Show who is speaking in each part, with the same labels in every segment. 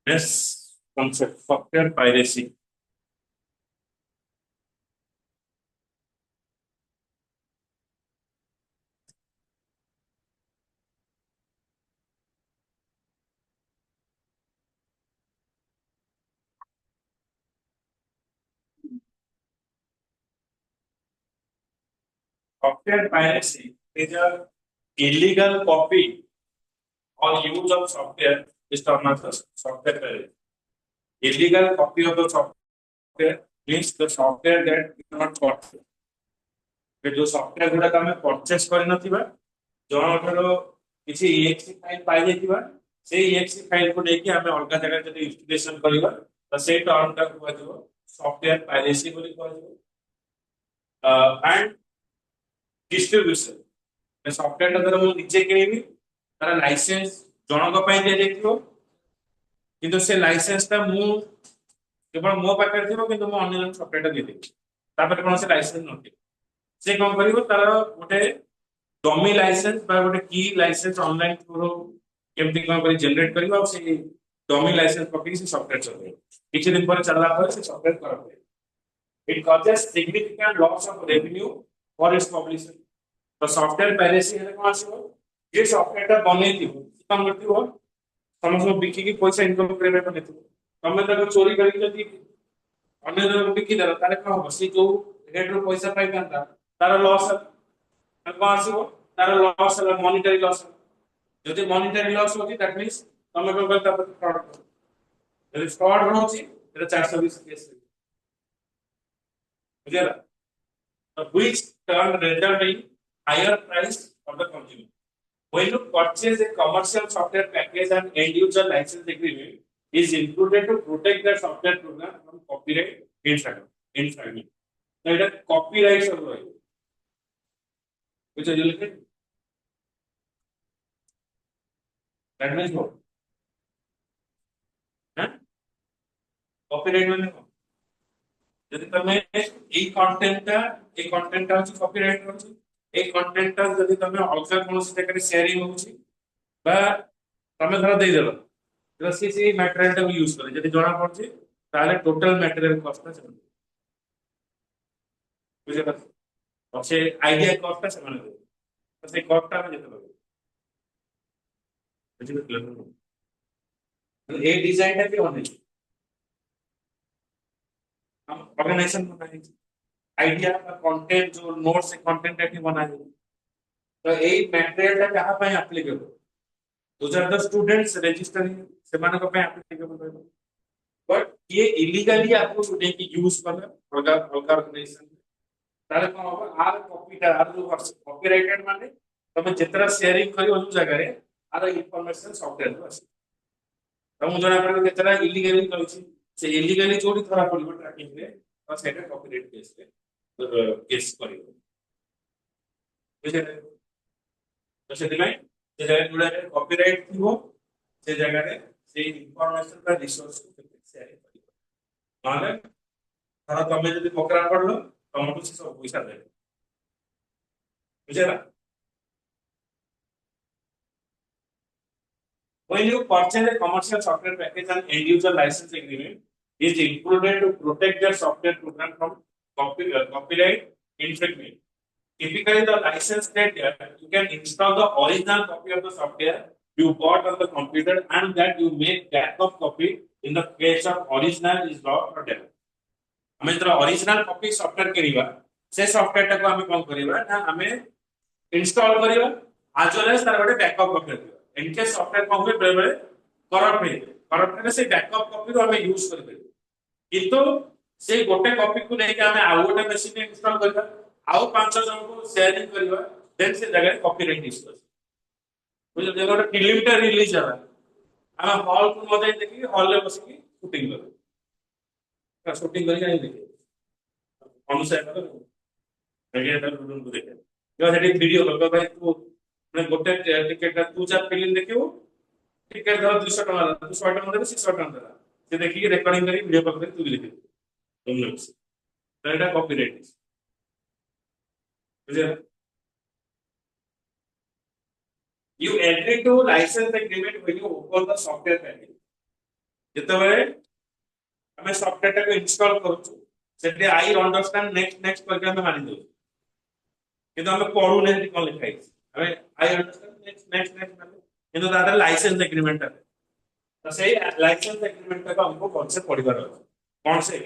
Speaker 1: This concept, software piracy. Software piracy is a illegal copy or use of software is termed as software piracy. Illegal copy of the software means the software that we cannot purchase. जो software गुड़ा का हमें purchase करना थी बा, जहाँ पर किसी exe file पाई जाती बा, से exe file को लेके हमें अलग जगह जब installation करेगा, तो से term का हुआ जो software piracy बोली हुआ जो, and distribution. मैं software का अगर वो नीचे के लिए भी, तारा license जहाँ का पाई दिया जाती हो, किंतु से license ता मु केवल मो पाकर थी वो किंतु मो अन्य जन software टा दे दी, तापर कौन से license नोटे, से कौन करियो तारा उठे डमी लाइसेंस बा गोटे की लाइसेंस ऑनलाइन थ्रू केमती कोन करी जनरेट करियो और से डमी लाइसेंस पकड़ी से सॉफ्टवेयर चलबे किछि दिन पर चलला पर से सॉफ्टवेयर करबे it causes significant loss of revenue for its publisher तो सॉफ्टवेयर पायरेसी है कोन आसीबो जे सॉफ्टवेयर ता बनै थिबो काम करती हो समझो बिकी की पैसा इनकम करे पे नेतो तमे तक चोरी करी जदी अन्य जन बिकी दला तारे का हो से जो रेट रो पैसा पाई कांता तार लॉस तार लॉस है मॉनिटरी लॉस यदि मॉनिटरी लॉस होती दैट मींस तमे को गलत पर फ्रॉड यदि फ्रॉड होची तेरे 420 केस बुझला तो which turn result in higher price of the consumer when you purchase a commercial software package and end user license agreement is included to protect the software program from copyright infringement so it is copyright सब रही which is related that means what huh? copyright माने कौन यदि तमे a content ता अछि copyright अछि a content ता यदि तमे अलगा कोनोसी जगह शेयरिंग होछि बा तमे धर देइ देलो तो सी मटेरियल टा यूज करे यदि जणा पड़छि ताले टोटल मटेरियल कॉस्ट ता चले बुझे और से आईडिया कॉस्ट ता समान दे तो से कॉस्ट ता जेते लगे बुझे मतलब ए डिजाइन टा भी होने हम ऑर्गेनाइजेशन बनाए आइडिया का कंटेंट जो नोट्स से कंटेंट है बनाए तो ए मटेरियल टा कहां पे applicable those are the students registering से माने को पे एप्लीकेबल होगा बट ये इलीगली आपको स्टूडेंट की यूज करना ऑर्गेनाइजेशन ताले को होगा आर कॉपी टा आर जो कॉपीराइटेड माने तमे जेतरा शेयरिंग करियो जो जगह रे आर इंफॉर्मेशन सॉफ्टवेयर को आसी तमु जणा पड़े जेतरा इलीगली करिछि से इलीगली जोडी धरा पड़िबो ट्रैकिंग रे और सेटा कॉपीराइट केस रे केस करियो बुझे तो सेति में जे जगह जुड़ा कॉपीराइट थिबो से जगह रे से इंफॉर्मेशन का रिसोर्स को शेयर करियो माने धर तमे जदी पकड़ा पड़लो तमको से सब पैसा दे बुझे ना when you purchase a commercial software package and end user license agreement is included to protect their software program from copyright infringement. Typically, the license that you can install the original copy of the software you bought on the computer and that you make backup copy in the case of original is lost or damaged. हमें जरा original copy software करिवा से software टाको हमें कोन करिवा ना हमें install करिवा आज well as तार गोटे बैकअप कॉपी रखिवा इन केस सॉफ्टवेयर को हुए बेले करप्ट हे से बैकअप कॉपी रो हमें यूज कर परिबो किंतु से गोटे कॉपी को लेके हमें आ गोटे मशीन में इंस्टॉल करिवा आउ पांच जन को शेयरिंग करिवा देन से जगह कॉपीराइट इश्यू बुझे जे गोटे फिल्म टा रिलीज होला हम हॉल को मते देखि हॉल ले बस की शूटिंग करू शूटिंग करी नहीं देखे अनुसार करो आगे तर रूम को देखे जो सेठी वीडियो लगा भाई तू मैं गोटे टिकट तू चार फिल्म देखियो टिकट धर 200 टका तू 100 टका दे 600 टका दे से देखि रिकॉर्डिंग करी वीडियो कर तू लिख दे तुम लोग से तो एटा कॉपीराइट बुझे you agree to license agreement when you open the software package जेतबे हमें सॉफ्टवेयर टाको इंस्टॉल करूछु सेठी आई अंडरस्टैंड नेक्स्ट करके हमें मानि दो किंतु हमें पढू नहीं कोन लिखाई हमें आई अंडरस्टैंड नेक्स्ट माने किंतु दादा लाइसेंस एग्रीमेंट है तो सही लाइसेंस एग्रीमेंट का हमको कौन से पढ़िबार है कौन से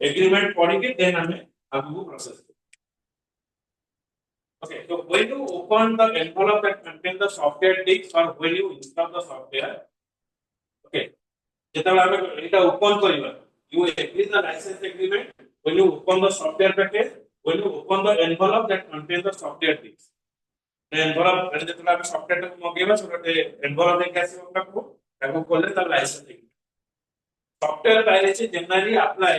Speaker 1: एग्रीमेंट पढ़ी के देन हमें आगु process okay so when you open the envelope that contains the software disk or when you install the software okay जेतबे हमें एटा ओपन करिबा you agree the license agreement when you open the software package when you open the envelope that contains the software disk the envelope एटा जेतबे हम software को मगेबा सोटे envelope एक आसी ताको खोले त licence agreement software piracy generally apply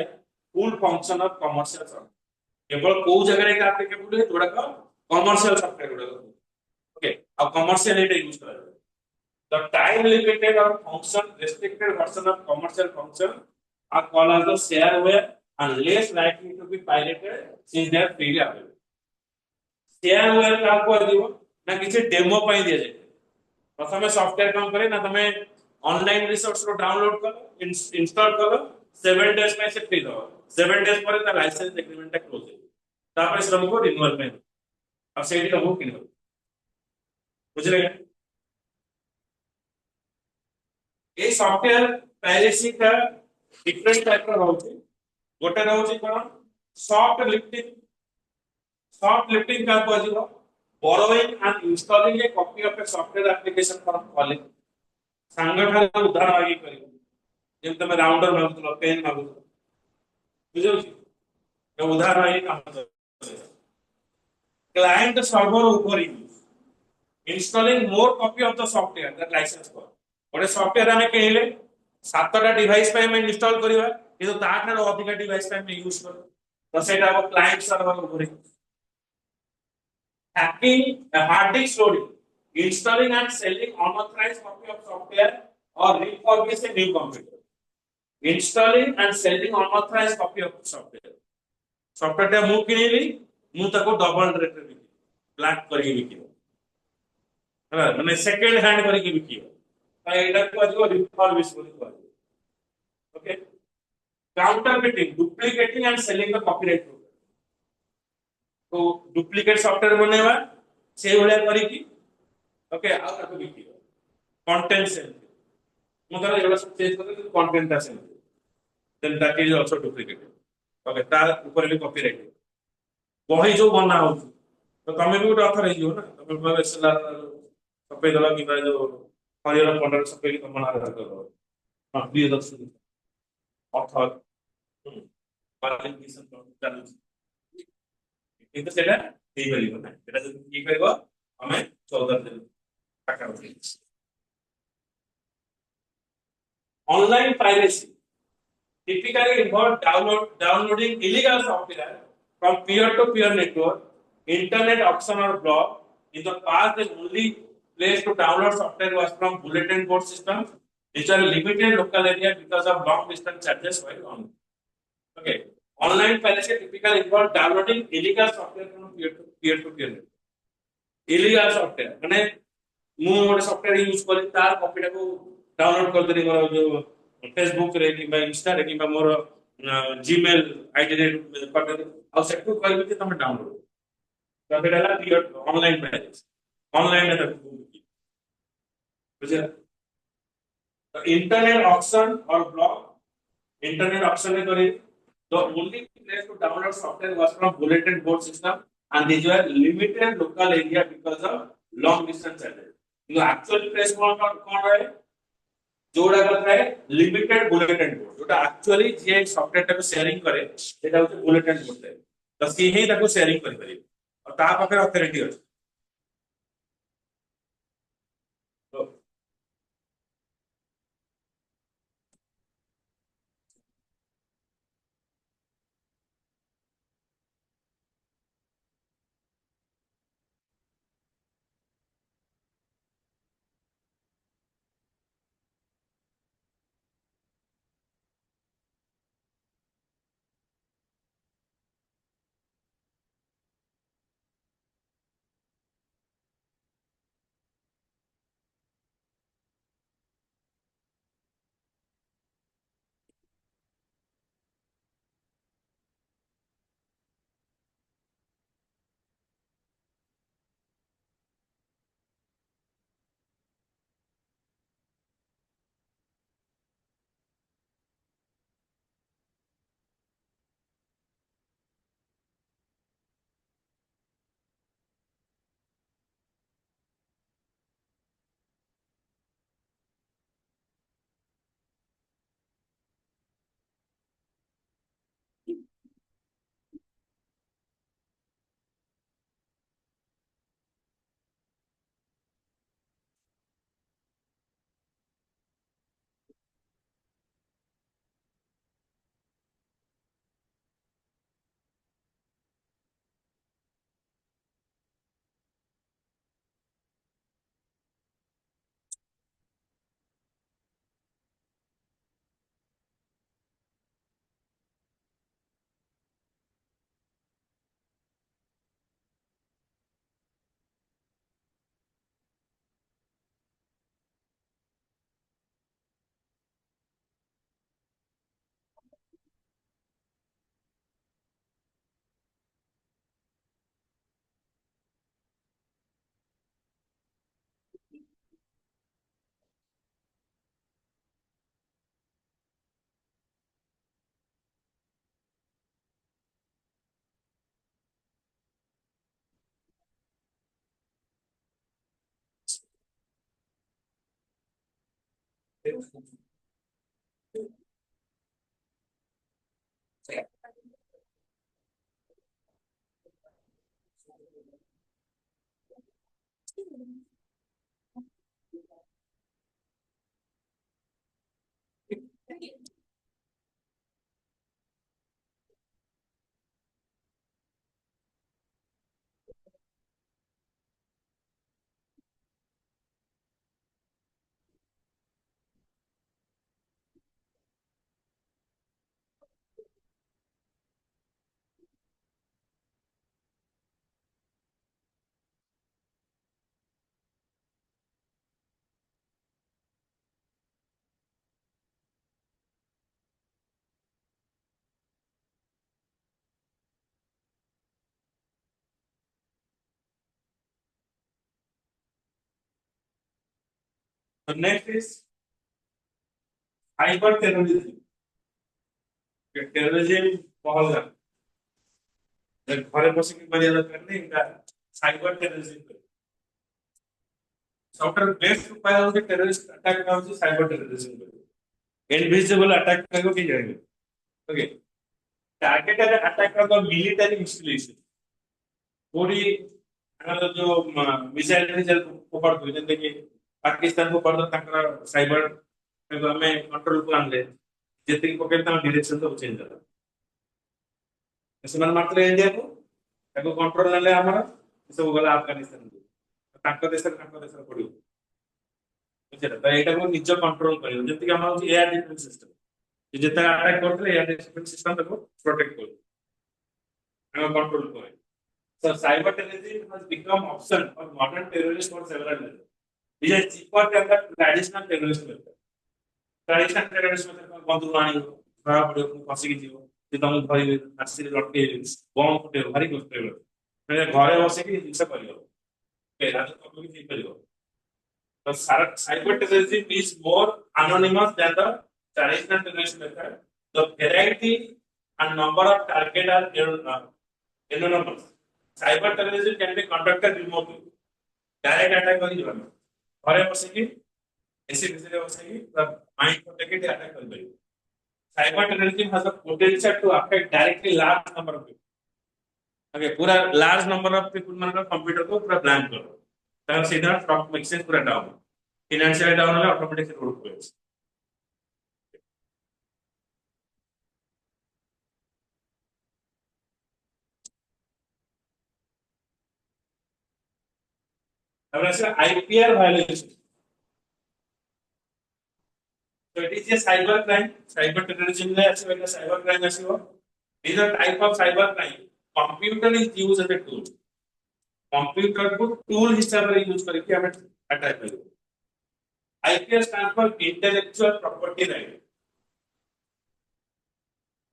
Speaker 1: full function of commercial software केवल को जगह रे एप्लीकेबल है जोड़ा का कमर्शियल सॉफ्टवेयर जोड़ा ओके अब कमर्शियल एटा यूज करा the time limited or function restricted version of commercial function are called as the shareware and less likely to be pirated since they are freely available. Shareware का को दियो ना किसी demo पाई दिया जाए प्रथम सॉफ्टवेयर काम करे ना तमे ऑनलाइन रिसोर्स को डाउनलोड करो इंस्टॉल करो 7 डेज में से फ्री दो 7 डेज पर ता लाइसेंस एग्रीमेंट क्लोज है तापर श्रम को रिन्यूअल में अब सेठी हमको किनो बुझले ए सॉफ्टवेयर पायरेसी का डिफरेंट टाइप का रहउची गोटे रहउची कोन सॉफ्ट लिफ्टिंग का कहजिबो borrowing and installing a copy of a software application from college संगठन उदाहरण आगे करियो जेम तमे राउंडर मागुतलो पेन मागुतलो बुझौ छी ए उदाहरण आगे काम client server ऊपर installing more copy of the software that license for गोटे सॉफ्टवेयर हमें कहले सातटा डिवाइस पे हम इंस्टॉल करिवा किंतु ताठर अधिक डिवाइस पे हम यूज करू तो सेटा अब क्लाइंट सर्वर ऊपर hacking hard disk loading installing and selling unauthorised copy of software or refurbish a new computer installing and selling unauthorised copy of software software टा मु किनिली मु ताको डबल रेट रे बिकी ब्लैक करके बिकी है माने सेकंड हैंड करके बिकी एटा को जो रिफर्बिश बोली को okay counterfeiting duplicating and selling the copyright तो डुप्लीकेट सॉफ्टवेयर बनेवा से होले करी की ओके आ ताको बिकी कंटेंट सेल मतलब एवढा सब चेंज करके कंटेंट असेल then that is also duplicate okay तार ऊपर भी कॉपीराइट बही जो बना हो तो तमे भी उठा ऑथर हो ना तमे मतलब एसएलआर सबै दला की जो हरियर पंडर सबै की तमना करो हां प्रिय दर्शक ऑथर क्वालिफिकेशन चालू কিন্তু সেটা এই বলিব না এটা যদি কি করব हमें 14 दिन पाखापाखि। Online piracy typically involve downloading illegal software from peer-to-peer network, internet auction or blog. In the past, the only place to download software was from bulletin board systems, which are limited local area because of long distance charges while on. Okay. Online piracy typically involve downloading illegal software from peer-to-peer network. Illegal software ମାନେ ମୁଁ ଗୋଟେ ସଫ୍ଟୱେयर use କରି ତାର କପିଟାକୁ download କରିଦେଲି ମୋର ଯୋଉ Facebook ରେ କିମ୍ବା ଇନଷ୍ଟା ରେ କିମ୍ବା ମୋର ଜିମେଲ ଆଇଡି ରେ କରିଦେଲି ଆଉ ସେଠୁ କହିବି ଯେ ତମେ ଡାଉନଲୋଡ ତ ସେଇଟା ହେଲା ପିଓର ଅନଲାଇନ ପ୍ରାଇସ୍ ଅନଲାଇନ ରେ ତାକୁ ବୁଝିଲା ତ internet auction or blog internet auction is the only place to download software was from bulletin board system and these were limited local area because of long distance charges. You actual place कौन है जोड़ा करता है limited bulletin board जोटा actually जे software टाको sharing करे सेटा होते bulletin board है तो सी ही ताको sharing करी परियो और ता पाखे authority है तो next is cyber terrorism. Terrorism Pahalgam घरे बसिक मारिया दरकार नहीं इनका साइबर टेररिज्म सॉफ्टवेयर बेस्ड उपाय होते टेररिस्ट अटैक का होते साइबर टेररिज्म इनविजिबल अटैक का की जाएंगे ओके टारगेटेड अटैक का मिलिटरी इंस्टॉलेशन पूरी जो मिसाइल मिसाइल फोपाड़ जैसे कि पाकिस्तान को पड़ता साइबर आम कंट्रोल को आनले जी पकड़ डिरेक्शन सब चेंज से मारते इंडिया को कंट्रोल ना आम सब गला अफगानिस्तान को देश पड़ो बुझे तो यहाँ निज कंट्रोल कर जमीक आम एयर डिफेन्स सिस्टम जिते अटाक करते एयर डिफेन्स सिस्टम प्रोटेक्ट कर कंट्रोल कर So cyber terrorism has become option for modern terrorists for several reasons. It is cheaper than the traditional terrorist method. Traditional terrorist method बंदूक आनी धरा पड़े फंसी की जीव जे तुम धरिबे आसी लटके बम फुटे भारी कष्ट है मैंने घरे बसे की जिंस करियो ए रात को भी करियो तो cyber terrorism is more anonymous than the traditional terrorist method. The variety and number of target are anonymous. Cyber terrorism can be conducted remotely. Direct attack करी जीवन घरे बसिकी एसी भितर बसिकी माइंड प्रोटेक्टेड अटैक कर पारिबे cyber terrorism has the potential to affect directly large number of people. Okay, पूरा large number of people मानकर computer को पूरा blank करो तब सीधा स्टॉक एक्सचेंज पूरा डाउन फाइनेंशियल डाउन होगा ऑटोमेटिक रोड क्लोज अब ऐसे IPR violation so it is a cyber crime cyber terrorism में ऐसे वाला cyber crime ऐसे हो these are type of cyber crime computer is used as a tool computer को tool हिसाब से यूज करके हमें अटैक करेंगे IPR stands for intellectual property right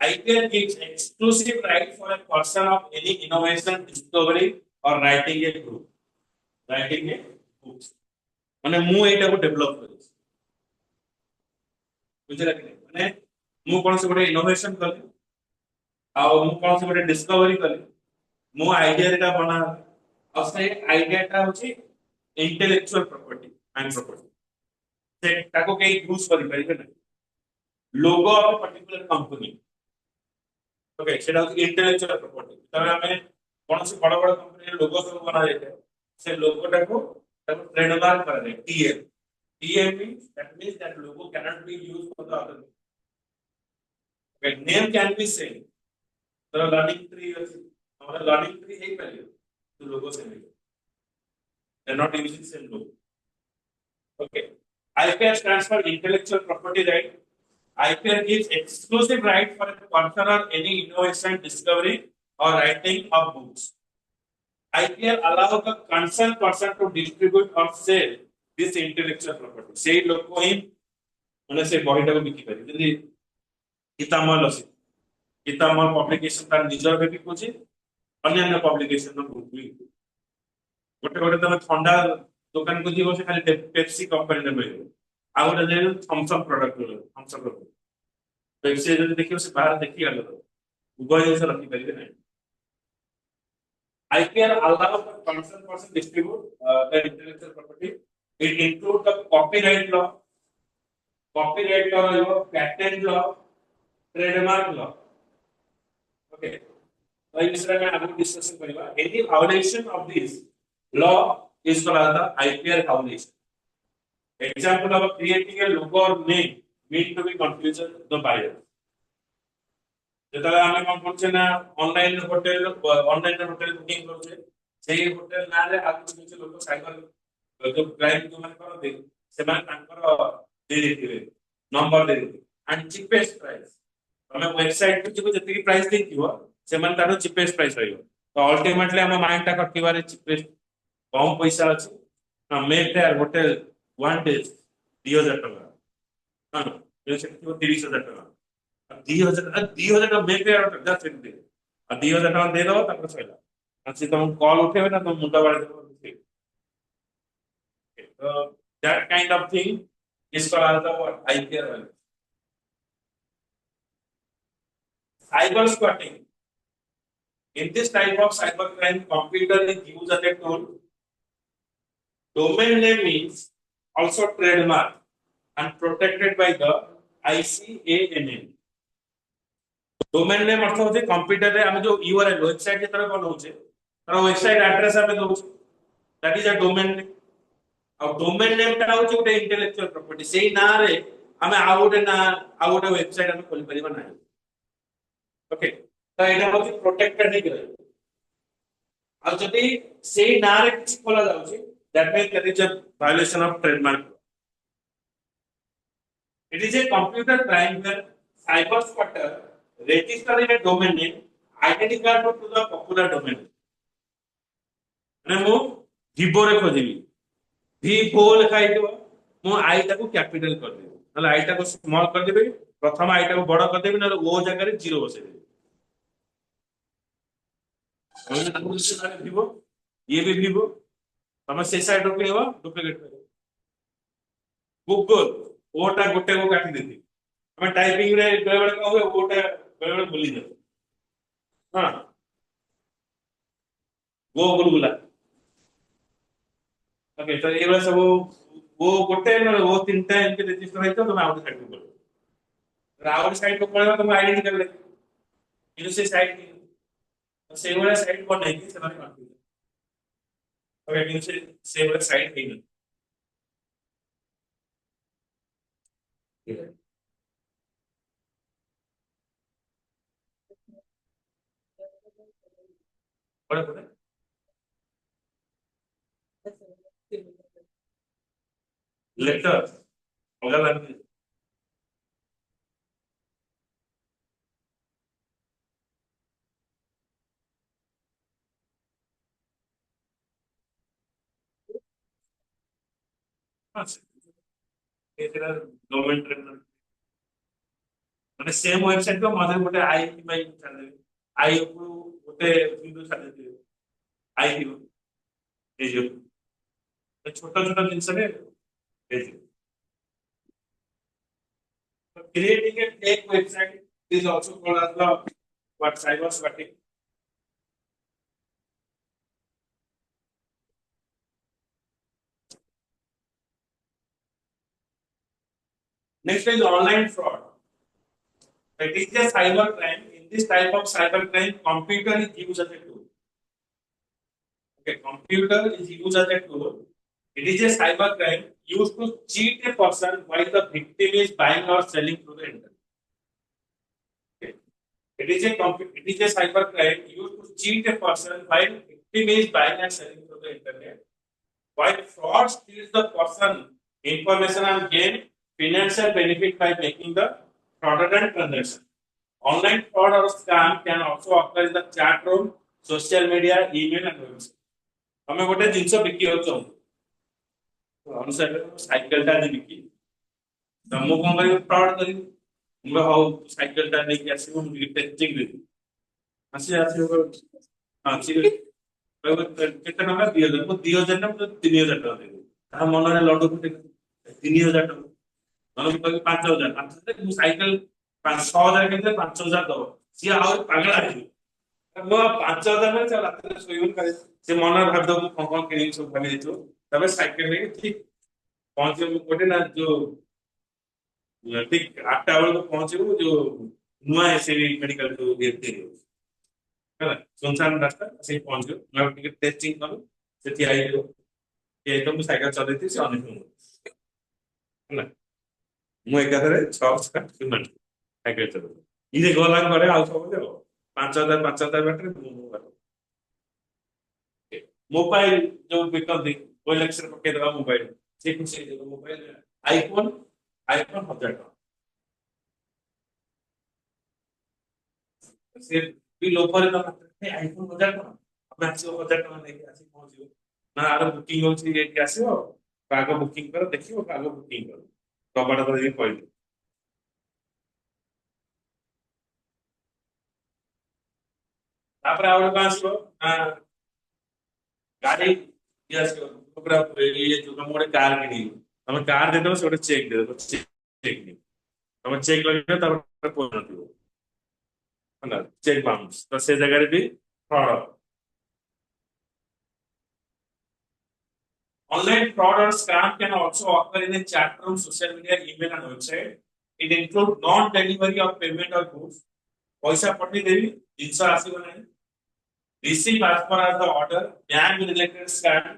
Speaker 1: IPR gives exclusive right for a person of any innovation discovery or writing a book माने मु एटा को develop करी बुझला कि माने मु कोन से गोटे इनोवेशन कली आ मु कोन से गोटे डिस्कवरी कली मु आईडिया रेटा बना आ से आईडिया टा होची इंटेलेक्चुअल प्रॉपर्टी एंड प्रॉपर्टी से ताको के यूज करि परिबे ना logo of particular company okay सेटा होची इंटेलेक्चुअल प्रॉपर्टी तबे हमें कोन से बड़ बड़ कंपनी लोगो सब बना जाते से लोगो टा को ट्रेडमार्क करा जाए TM TM means that logo cannot be used for the other. Okay, name can be same. The learning tree is our learning tree है पहले तो logo same है. They are not using same logo. Okay. IPR stands for intellectual property right. IPR gives exclusive right for a person or any innovation, discovery, or writing of books. IPR allows the concerned person to distribute or sell this intellectual property से लोग को ही माने से बॉडीटा को बिकी करी जदी कितामल अछि कितामल पब्लिकेशन तार निजर बे बिकु छी अन्य पब्लिकेशन न बुक भी गोटे गोटे तमे ठंडा दुकान को जीवो से खाली पेप्सी कंपनी ने मिले आ गोटे जे thumbs up product thumbs up Pepsi जदी देखियो से बाहर देखि गलो उभय से रखी परिबे नै IPR allows the concerned person distribute the intellectual property. It includes the copyright law, patent law, trademark law. Okay. So in this way, I am discussing any violation of this law is called the IPR violation. Example of creating a logo or name mean to be confusing the buyer. যেটা আমি কোন করছে না online hotel booking করছে সেই hotel না রে আগে কিছু লোক সাইবার जो क्राइम जो माने करते से माने तांकर दे देथिबे नंबर दे देथिबे एंड चीपेस्ट प्राइस तमे वेबसाइट पे जो जति प्राइस देखिबो से माने तारो चीपेस्ट प्राइस रहइबो तो अल्टीमेटली हम माइंड ता कटिबारे चीपेस्ट कम पैसा अछि मे फेयर होटल वन डे 2000 टका हां ये से 30000 टका 2000 का मे फेयर होटल दैट्स इट 2000 टका दे दो तापर सइला अच्छी तुम कॉल उठेबे ना तुम मुंडा बाड़े देबो that kind of thing is called the IPR value. Cyber squatting. In this type of cyber crime, computer is used as a tool. Domain name is also trademark and protected by the ICANN. Domain name अर्थ होचे computer रे हम जो URL website के तरह बनाउचे तर website address हमें दउचे that is a domain name or domain name टा होची गोटे इंटेलेक्चुअल प्रॉपर्टी सेही ना रे हमें आउ गोटे वेबसाइट हम खोली परिबा नाही ओके तो एटा होची प्रोटेक्टेड हे गय और जदि सेही ना रे किछ खोला जाउची that means that is a violation of trademark it is a computer crime where cyber squatter register in a domain name identical to the popular domain ମାନେ ମୁଁ ଭିଭୋ ରେ ଖୋଜିବି ଭିଭୋ ଲେଖା ହେଇଥିବ ମୁଁ ଆଇ ଟାକୁ କ୍ୟାपिଟାଲ କରିଦେବି ନହେଲେ ଆଇ ଟାକୁ ସ୍ମଲ୍ କରିଦେବି ପ୍ରଥମ ଆଇ ଟାକୁ ବଡ କରିଦେବି ନହେଲେ ଓ ଜାଗାରେ ଜିରୋ ବସେଇଦେବି ଭିଭୋ ଇଏ ବି ଭିଭୋ ତମେ ସେ ସାଇଡ୍ ରୁ କିଣିବ ଡୁପ୍ଲିକେଟ୍ କରିବ ଗୁଗଲ ଓଟା ଗୋଟେ को काटी देती हमें टाइपिंग रे बेले बेले कहो ओटा बेले बेले भूली जाओ हां वो गुलगुला ओके तो ये वाला सब वो गोटे न वो तीनटा एमके रजिस्टर है तो तुम आउट साइड को बोलो आउट साइड को पळेबा तुम आईडेंटिटी कर ले ये से साइड तो से वाला साइड को नहीं कि ସେମାନେ कन्फ्यूज ओके मीन से वाला साइड नहीं बड़े बड़े लेटर होगा लैंग्वेज हां ये तेरा गवर्नमेंट ट्रेनर ମାନେ ସେମ୍ ୱେବସାଇଟ ର ମଝିରେ ଗୋଟେ ଆଇ ପାଇଁ ଛାଡ଼ିଦେବେ ଆଇ ଉପରୁ ଗୋଟେ ବିନ୍ଦୁ ଛାଡ଼ିଦେବେ ଆଇ ଥିବ ହେଇଯିବ ଛୋଟ ଛୋଟ ଜିନିଷରେ ହେଇଯିବ creating a fake website is also called as the what cyber squatting next is online fraud it is a cyber crime in this type of cyber crime computer is used as a tool okay computer is used as a tool it is a cyber crime used to cheat a person while the victim is buying or selling through the internet. Okay. It is a cyber crime used to cheat a person while victim is buying and selling through the internet. While fraud steals the person information and gain financial benefit by making the fraudulent transaction. Online fraud or scam can also occur in the chat room, social media, email and website. हमें गोटे जिनस बिकी हो अनुसार cycle टा बिकी तो मु कोन करी फ्रॉड करी मु हो साइकेल टा लेके आसीबो मु टेस्टिंग देबी आसी आसी हो हां ठीक केते टका 2000 मु 2000 ना 3000 टका देबी ता मन रे लड्डू फुटे 3000 टका नलो कहि 5000 5000 मु साइकेल 6000 के 5000 दो सी और पागला है मु 5000 में चला रात सोइबन करे से मन रे भाब दो मु कोन किनि सब भाबी देतो तबे साइकेल में ठीक पहुंचे गोटे ना जो ठीक 8टा बेल को पहुंचे जो नुआ एसे मेडिकल जो देखते है सुनसान रास्ता से पहुंचे मैं टिकट टेस्टिंग करू सेठी आई ये तो मु साइकेल चलेती से अनेक है मु एकाथरे 6 मिनिट साइकेल चलो इजे गला करे आउ सब दे 5000 बैटरी मोबाइल जो बिकती कोई लक्ष्य पके देगा मोबाइल से कुछ मोबाइल आईफोन आईफोन 1000 से भी लोफर का आईफोन 1000 अब आसी 1000 लेके आसी पहुंचियो ना आर बुकिंग होची लेके आसीओ आगो बुकिंग कर देखियो आगो बुकिंग कर कबाड़ पर ये कहली तापर आउट आसीबो गाड़ी ये आसीबो पूरा ये जो हम गोटे कार किनी हम कार दे दो से गोटे चेक दे दो चेक नहीं हम चेक लगे तापर कोन नथिबो ना चेक बाउंस तो से जगह रे भी fraud online fraud or scam can also occur in a chat room, social media, email and website. It includes non-delivery of payment or goods. पैसा पठेई देवी जिनस आसीबो नाही receive as per as the order bank related scam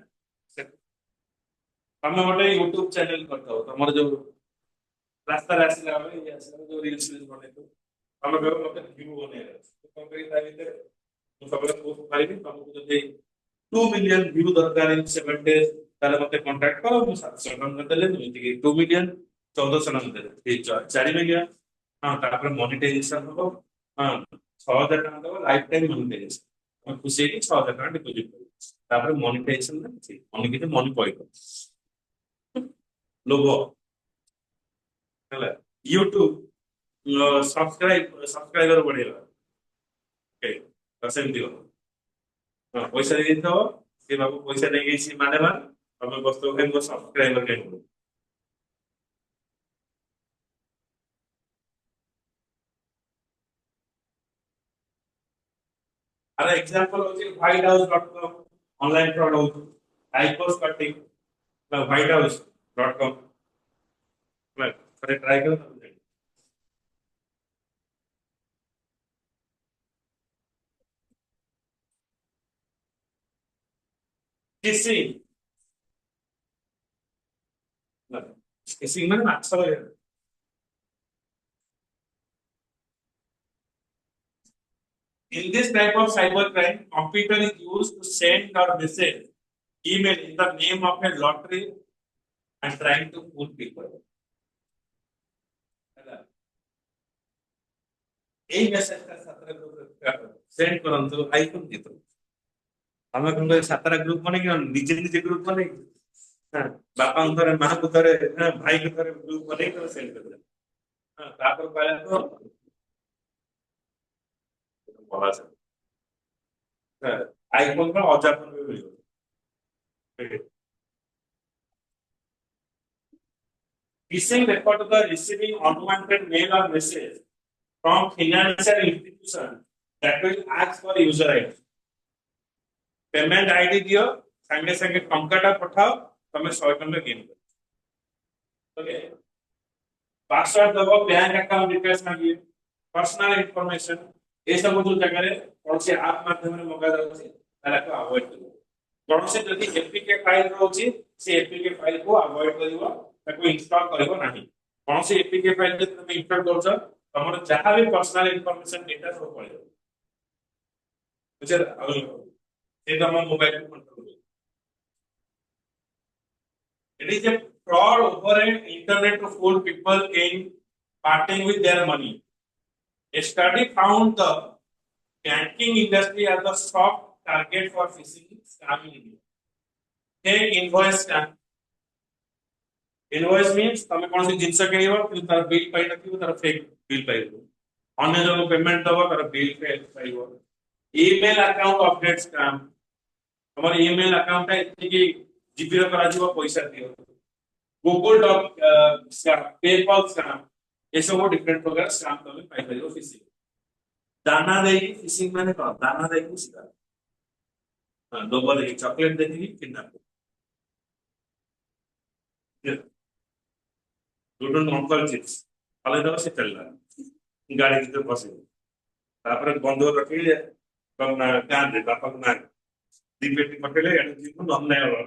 Speaker 1: ତମେ ଗୋଟେ YouTube channel କରିଥାଉ ତମର ଯୋଉ ରାସ୍ତାରେ ଆସିଲା ବେଳେ ଇଏ ଆସିଲା ବେଳେ ଯୋଉ ରିଲ୍ସ ବନେଇଥିବ ତମେ କହିବ ମତେ ଭିଉ ବନେଇବାର ଅଛି ତ କଣ କରିବି ତା ଭିତରେ ମୁଁ ସବୁବେଳେ ପୋଷ୍ଟ କରିବି ତମକୁ ଯଦି 2 ମିଲିୟନ ଭିଉ ଦରକାର ଇନ୍ 7 days ତାହେଲେ ମତେ କଣ୍ଟାକ୍ଟ କର ମୁଁ 700 ଟଙ୍କା ଦେଲେ ଯେମିତିକି 2 ମିଲିୟନ 1400 ଟଙ୍କା ଦେଲେ 4 ମିଲିୟନ ହଁ ତାପରେ ମନିଟାଇଜେସନ ହବ ହଁ 6000 ଟଙ୍କା ଦବ ଲାଇଫ ଟାଇମ ମନିଟାଇଜେସନ ତମେ ଖୁସି ହେଇକି 6000 ଟଙ୍କା ଡିପୋଜିଟ କରିବ ତାପରେ ମନିଟାଇଜେସନ ନା କିଛି ମନି କିଛି ମନି ପଇବ ଲୋଭ ହେଲା ୟୁଟ୍ୟୁବ ସବସ୍କ୍ରାଇबर ବଢେଇବା ଓକେ ତ ସେମିତି ହବ ହଁ ପଇସା ଦେଇଥିବ ସେ ବାବୁ ପଇସା ନେଇଯାଇଛି ମାନେ ତମେ ବସ୍ତ ଭାଇ ମୋ ସବସ୍କ୍ରାଇबर କାହିଁ ଆର ଏକ୍ସାମ୍ପଲ ହଉଛି white house dot com online fraud ହଉଛି ଆଇପୋସ୍ କଟିଂ ହ୍ୱାଇଟ ହାଉସ ଡଟ୍ କମ୍ ଥରେ ଟ୍ରାଏ କର କିସିଂ କିସିଂ ମାନେ ମାଛ ଧରିବା in this type of cybercrime computer is used to send or message email in the name of a lottery and trying to fool people ହେଲା ଏଇ ମେସେଜଟା ସାତଟା group send କରନ୍ତୁ iPhone ଜିତୁ ଆମେ କଣ କରି ସାତଟା ଗ୍ରୁପ ବନେଇକି ନିଜେ ନିଜେ ଗ୍ରୁପ ବନେଇକି ହଁ ବାପାଙ୍କୁ ଥରେ ମାଆଙ୍କୁ ଥରେ ଭାଇଙ୍କୁ ଥରେ ଗ୍ରୁପ ବନେଇକି ତମେ ସେଣ୍ଡ କରିଦେବେ ହଁ ତାପରେ କହିଲା ଭଲ ଅଛି ଆଇଫୋନ କଣ ଅଜାଫୋନ ବି ମିଳିବ phishing refer to the receiving unwanted mail or message from financial institution that will ask for user ID payment ID दियो संगे संगे टंकाटा पठाओ तमे 100 टଙ୍କା गेन कर ओके पासवर्ड दबो बैंक अकाउंट डिटेल्स मांगिए पर्सनल इंफॉर्मेशन ए सब जो जगह रे कौन से ऐप माध्यम रे मंगा जाउछि ताला को अवॉइड करियो कौन से जदि एपीके फाइल रहउछि से एपीके फाइल को अवॉइड करियो ताको इंस्टॉल करियो नाही कौन से एपीके फाइल जे तुम इंस्टॉल करछ तमर जहां भी पर्सनल इंफॉर्मेशन डेटा सब पळियो बुझे से तम मोबाइल को control it is a fraud over an internet to fool people in parting with their money. A study found the banking industry as the top target for phishing scam in India. Fake invoice scam. Invoice means तमे कौन सी जिनस किनिबो कि तार bill पाइ नथिबो तार fake bill पाइबो अन्य जन payment दबो तार bill fake पाइबो ईमेल अकाउंट अपडेट स्कैम हमर ईमेल अकाउंट एति कि जीपी रो करा जीवो पैसा दियो Google doc scam PayPal scam ये सब डिफरेंट प्रकार स्कैम तमे पाइ परिबो फिशिंग दाना देगी फिशिंग माने कौन दाना देगी शिकार हां लोभ देगी चॉकलेट देगी किडनैप गुड अंकल चिप्स खाली दबा से चलना गाड़ी भीतर बसे तापर बंधु रखिले कम ना कान दे बापा को ना दी पेटी पटेले एड जीवन नन्ने हो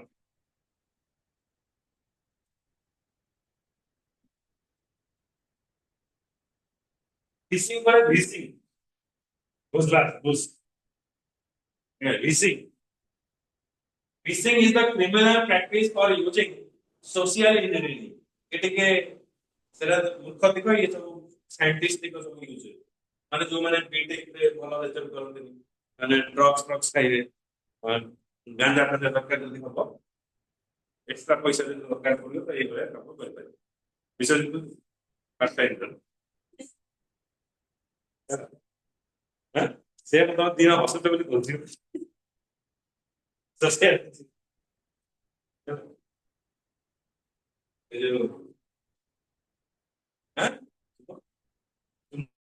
Speaker 1: फिशिंग पर फिशिंग बुझला बुझ fishing Phishing is the criminal practice for using social engineering. ATK ସେଟା ମୂର୍ଖ ଦିଗ ଇଏ ସବୁ ସାଇଣ୍ଟିଷ୍ଟ ଦିଗ ସବୁ ୟୁଜ ହୁଏ ମାନେ ଯୋଉମାନେ ବିଟେକ୍ ରେ ଭଲ ରେଜଲ୍ଟ କରନ୍ତିନି ମାନେ ଡ୍ରଗ୍ସ ଖାଇବେ ଗାଞ୍ଜା ଫାଞ୍ଜା ଦରକାର ଯଦି ହବ ଏକ୍ସଟ୍ରା ପଇସା ଯଦି ଦରକାର ପଡ଼ିବ ତ ଏଇଭଳିଆ କାମ କରିପାରିବେ ବିଷୟ ଫାର୍ଷ୍ଟ ଟାଇମ୍ ସେ ତମ ଦିନ ହସୁଛ ବୋଲି କହୁଛି ତ ସେ ଏ ଯୋଉ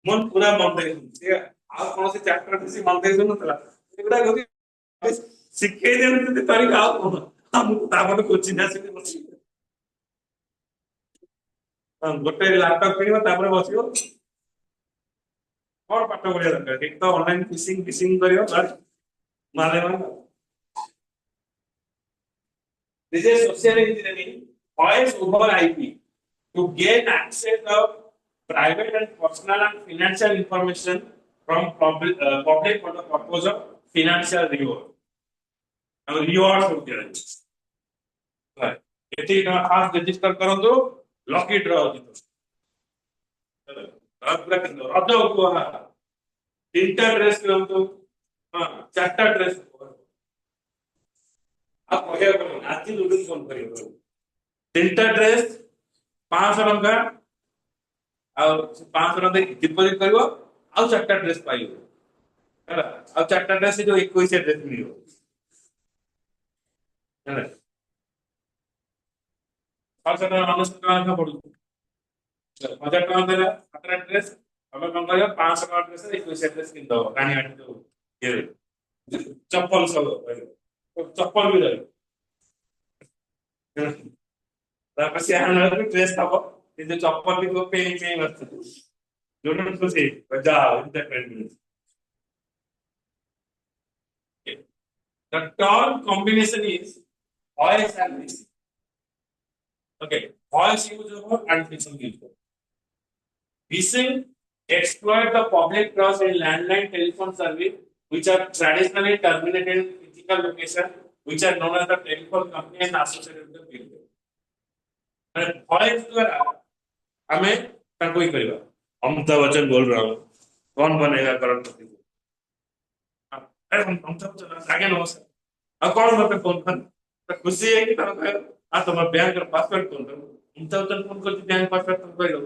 Speaker 1: मन पूरा मन देखिए ଆଉ କୌଣସି ଚାପ୍ଟର କିଛି ମନ ଦେଇ ଶୁଣୁଥିଲା ଏଗୁଡା ଯଦି ଶିଖେଇ ଦେଉଛନ୍ତି ତରିକା ଆଉ କଣ ଆମକୁ ତାପରେ କୋଚିଂ ଆସିକି ବସି ଗୋଟେ ଲାପଟପ କିଣିବ ତାପରେ ବସିବ କଣ ପାଠ ପଢିବା ଦରକାର ଏକ ତ ଅନଲାଇନ ଫିସିଂ କରିବ ବାସ୍ ମାରେ This is social engineering voice over IP to gain access of private and personal and financial information from public for the purpose of financial reward. Now reward of the right. ये खास register करो तो lucky draw होती रद्द होगा तीनटा dress किरंतु हां चारटा dress आप कहया नाची लुडू फोन करियो तीनटा ड्रेस 500 टंका आ 500 टंका डिपॉजिट करियो आ चारटा ड्रेस पाइयो हैला आ चारटा ड्रेस जो 21 ड्रेस मिलियो हैला 500 टंका 900 टंका पड़ू 1000 टंका देला 18 ड्रेस हमें कम करियो 500 टंका ड्रेस 21 ड्रेस किन दो रानी आटी दो ये चप्पल सब चप्पल भी दे तापसी आनर ड्रेस थाको ये चप्पल भी को पे मस्त दोनों खुशी मजा entertainment the term combination is voice and missing okay voice use over and missing use over missing exploit the public trust in landline telephone service which are traditionally terminated in physical location which are known as the telephone company and associated with the field voice द्वारा हमें ताको ही करेगा अमिताभ बच्चन बोल रहा हूँ कौन बनेगा करोड़पति अरे हम अमिताभ बच्चन आगे नमस्कार अब कौन मत फोन कर तो खुशी है कि तुम आ तुम्हारा बैंक का पासवर्ड कौन करो अमिताभ बच्चन फोन करके बैंक पासवर्ड तुम कोई लो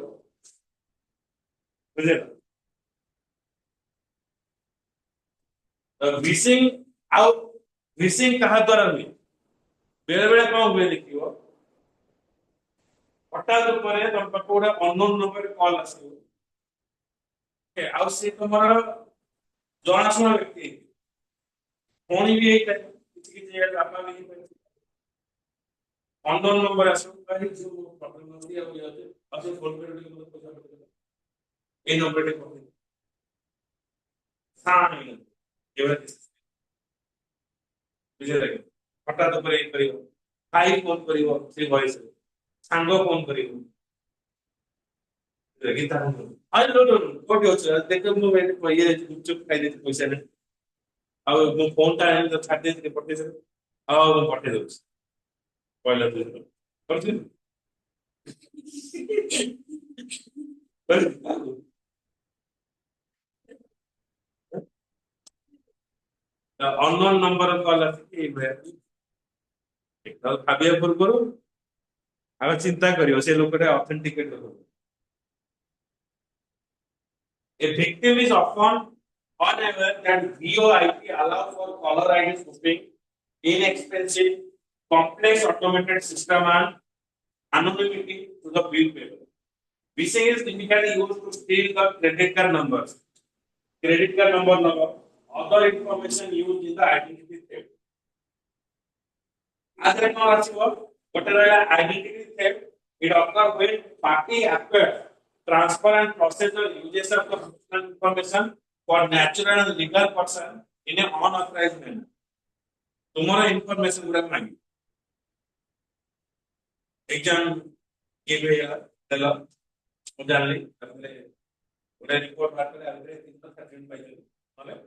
Speaker 1: बुझे विशिंग आउट विशिंग कहा द्वारा हुई बेले बेले कौन हुए देखियो हटात ऊपर तुम पाखो गोटे अननोन नंबर कॉल आसो ओके आउ से तुमर जनाशुना व्यक्ति फोन भी एटा किछि किछि जगह आपा भी अननोन नंबर आसो कहि जो प्रॉब्लम होती है हो जाते अब फोन पे मतलब पैसा ए नंबर पे कॉल हां नहीं केवल बुझे लगे हटात ऊपर एक करियो भाई फोन करियो से वॉइस सांगो फोन करियो गीता आई नो नो कोठी होछ देखो मु ये चुप खाई दे पैसा ने आ मु फोन ता तो छाड़ दे पठे से आ मु पठे दो पहले तो करथि अननोन नंबर कॉल आसी एकदम भाबिया पूर्व आगे चिंता करियो से लोकटे ऑथेंटिकेट करो a victim is often unaware that VoIP allows for caller ID spoofing, inexpensive, complex automated system and anonymity to the bill payer. Phishing is typically used to steal the credit card numbers, other information used in the identity theft. As I know, whatever identity theft, it occurs when party acquires transfer and process the uses of the personal information for natural and legal person in an unauthorized manner. तुम्हारा information गुड़ा मांगी exam ये भैया चलो उदाहरण अपने उन्हें report बात करें अपने 330 पाइजे मतलब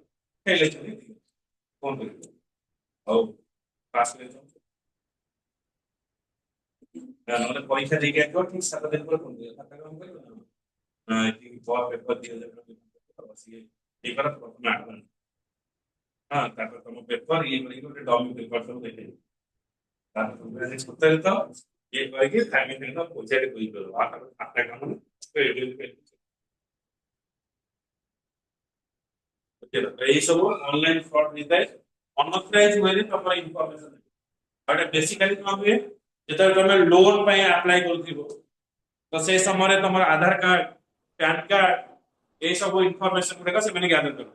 Speaker 1: पहले चली थी कौन करेगा और पास ले तो मतलब परीक्षा देके आके ठीक 7 दिन पर कौन देगा खाता काम करेगा बहुत पेपर दिया जाता बस ये पेपर प्रथम आगमन हां तापर तुम पेपर ये करी गोटे डमी पेपर सब देखे तापर तुम जे सुतर तो ये कहि के टाइम देना पहुंचे रे कोई करो आ खाता काम तो एडिट पे ओके तो ये सब ऑनलाइन फ्रॉड होता है अनऑथराइज्ड वे रे तुम इंफॉर्मेशन बट बेसिकली काम हुए जेता तुम लोन पे अप्लाई करथिबो तो से समय तुम आधार कार्ड पैन कार्ड ये सब इनफॉरमेशन गुड़ाक से गैदर कर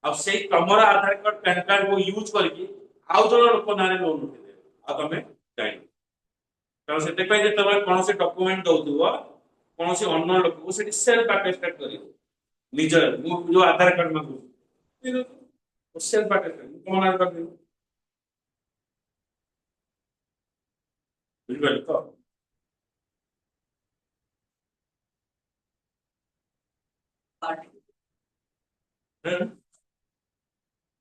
Speaker 1: अब से तुमर आधार कार्ड पैन कार्ड को यूज करके आउ जन लोक ना लोन उठे आ तुम जान कारण से तुम कौन से डॉक्यूमेंट दौथुव कौन से अन्न लोक को से सेल्फ अटेस्टेड कर निजर जो आधार कार्ड मांगु सेल्फ अटेस्टेड कौन आधार कार्ड बुझिपारे तो हम्म,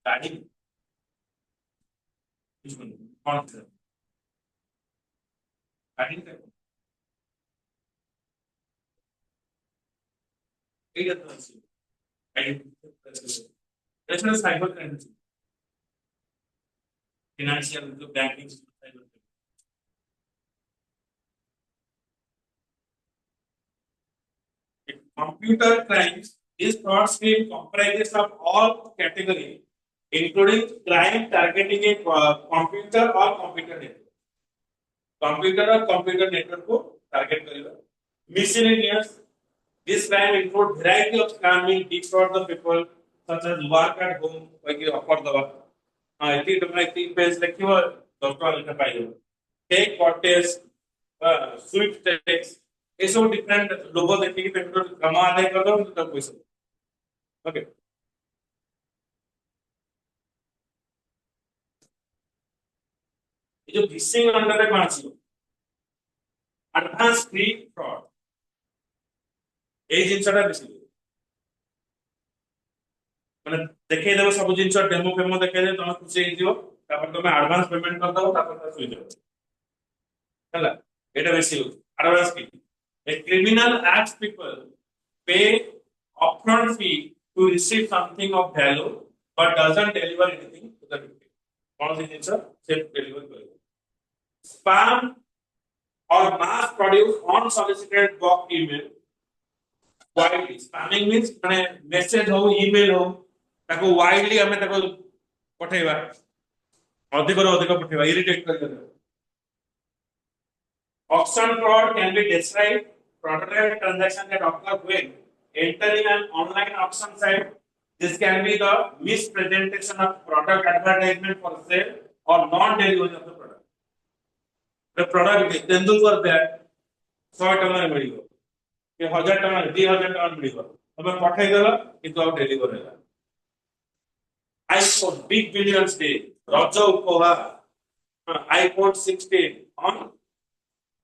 Speaker 1: गाड़ी कौन सा गाड़ी ଏଇଟା ତ ଅଛି ଏଇଟା ସାଇବର କ୍ରାଇମ ଫିନାନ୍ସିଆଲ जो banking cyber computer crimes this fraud scheme comprises of all categories including crime targeting a computer or computer network computer or computer network को target करेगा miscellaneous this crime include variety of scamming defraud the people such as work at home वही offer दवा हाँ इतनी तुमने इतनी page लिखी हो 10 टଙ୍କା लिखा पाइयो take contest स्विफ्ट टैक्स ये सब डिफरेंट लोगो देखिए पेमेंट कमा आदाय कर दो तो पैसा ओके ये जो फिशिंग अंडर रे कौन सी एडवांस फ्री फ्रॉड ए जिनसटा बेसी माने देखै देबो सब जिनस डेमो फेमो देखै दे तमे खुशी हे जिवो तापर तमे एडवांस पेमेंट कर दो तापर ता सुई जाओ हला एटा बेसी हो advance free a criminal asks people pay upfront fee to receive something of value but doesn't deliver anything to the victim कौन सी जिनस से डिलीवर करेगा spam or mass produce unsolicited bulk email widely spamming means माने message हो email हो ताको widely हमें ताको पठेबा अधिक रो अधिक पठेबा इरिटेट कर देबा auction fraud can be described fraudulent transaction that occur when entering an online auction site this can be the mispresentation of product advertisement for sale or non delivery of the product the product is Tendulkar bag 100 टका में मिलियो कि 1000 टका 2000 टका में मिलियो तमे पठाई देला किंतु आ डिलीवर होला iPhone big billions day रज उपहार iPhone 16 on